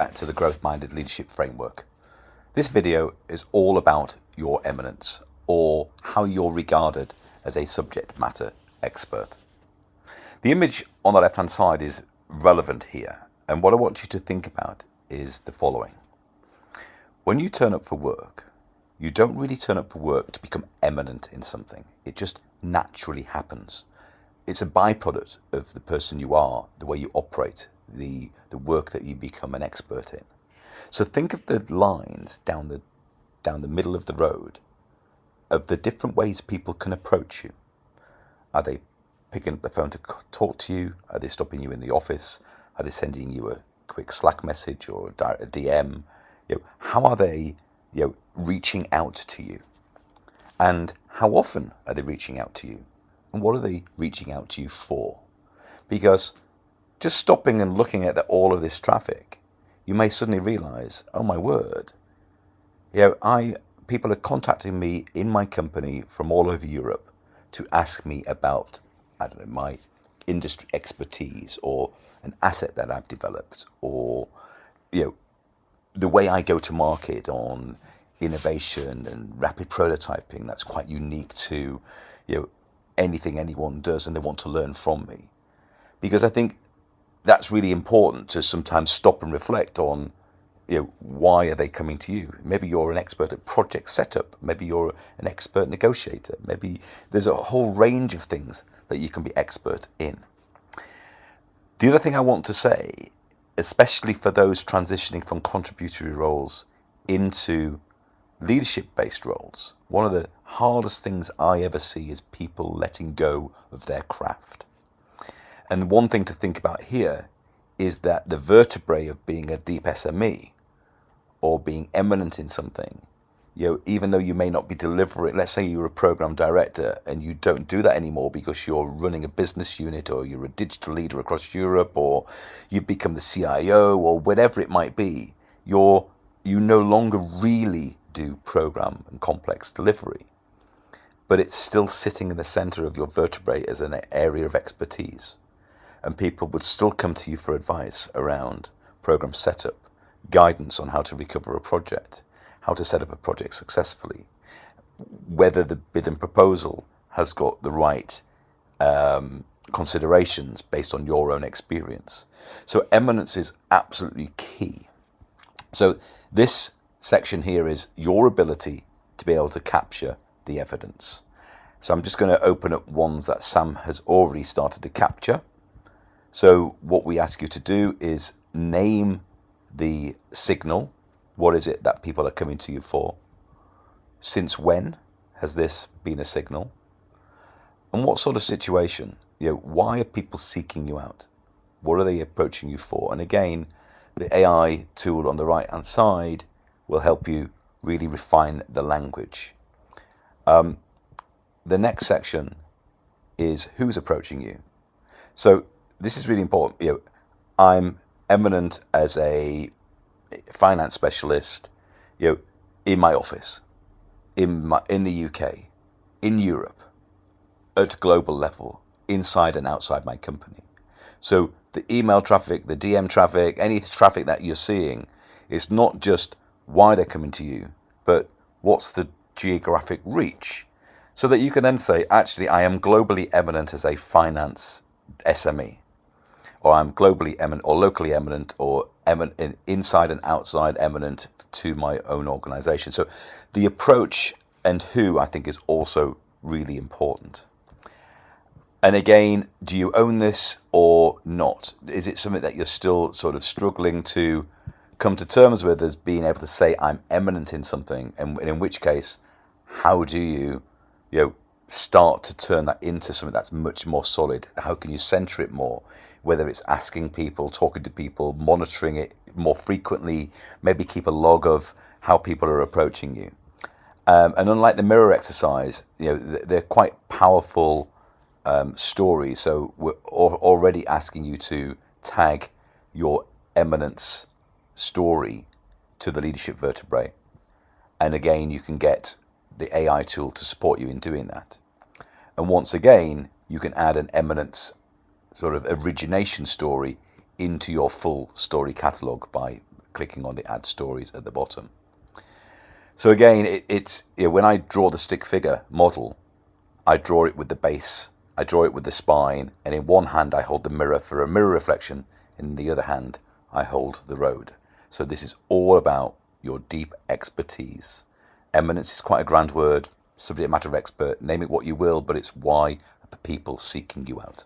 back to the Growth-Minded Leadership Framework. This video is all about your eminence, or how you're regarded as a subject matter expert. The image on the left-hand side is relevant here, and what I want you to think about is the following. When you turn up for work, you don't really turn up for work to become eminent in something. It just naturally happens. It's a byproduct of the person you are, the way you operate, the work that you become an expert in. So think of the lines down the middle of the road of the different ways people can approach you. Are they picking up the phone to talk to you? Are they stopping you in the office? Are they sending you a quick Slack message or a DM? How are they reaching out to you? And how often are they reaching out to you? And what are they reaching out to you for? Because just stopping and looking at all of this traffic, you may suddenly realize, oh my word, people are contacting me in my company from all over Europe to ask me about, my industry expertise or an asset that I've developed, or the way I go to market on innovation and rapid prototyping that's quite unique to anything anyone does, and they want to learn from me. Because I think that's really important to sometimes stop and reflect on, why are they coming to you? Maybe you're an expert at project setup. Maybe you're an expert negotiator. Maybe there's a whole range of things that you can be expert in. The other thing I want to say, especially for those transitioning from contributory roles into leadership-based roles, one of the hardest things I ever see is people letting go of their craft. And one thing to think about here is that the vertebrae of being a deep SME or being eminent in something, even though you may not be delivering, let's say you're a program director and you don't do that anymore because you're running a business unit, or you're a digital leader across Europe, or you've become the CIO, or whatever it might be, you no longer really do program and complex delivery, but it's still sitting in the center of your vertebrae as an area of expertise. And people would still come to you for advice around program setup, guidance on how to recover a project, how to set up a project successfully, whether the bid and proposal has got the right considerations based on your own experience. So eminence is absolutely key. So this section here is your ability to be able to capture the evidence. So I'm just going to open up ones that Sam has already started to capture. So what we ask you to do is name the signal. What is it that people are coming to you for? Since when has this been a signal? And what sort of situation? Why are people seeking you out? What are they approaching you for? And again, the AI tool on the right-hand side will help you really refine the language. The next section is who's approaching you. So this is really important. I'm eminent as a finance specialist, in my office, in the UK, in Europe, at global level, inside and outside my company. So the email traffic, the DM traffic, any traffic that you're seeing, is not just why they're coming to you, but what's the geographic reach, so that you can then say, actually, I am globally eminent as a finance SME. Or I'm globally eminent, or locally eminent, or inside and outside eminent to my own organization. So the approach and who, I think, is also really important. And again, do you own this or not? Is it something that you're still sort of struggling to come to terms with, as being able to say I'm eminent in something? And in which case, how do you start to turn that into something that's much more solid? How can you center it more? Whether it's asking people, talking to people, monitoring it more frequently, maybe keep a log of how people are approaching you. And unlike the mirror exercise, they're quite powerful stories. So we're already asking you to tag your eminence story to the leadership vertebrae. And again, you can get the AI tool to support you in doing that. And once again, you can add an eminence sort of origination story into your full story catalog by clicking on the add stories at the bottom. So again, it's when I draw the stick figure model, I draw it with the base, I draw it with the spine, and in one hand I hold the mirror for a mirror reflection, in the other hand I hold the road. So this is all about your deep expertise. Eminence is quite a grand word, subject matter expert, name it what you will, but it's why people seeking you out.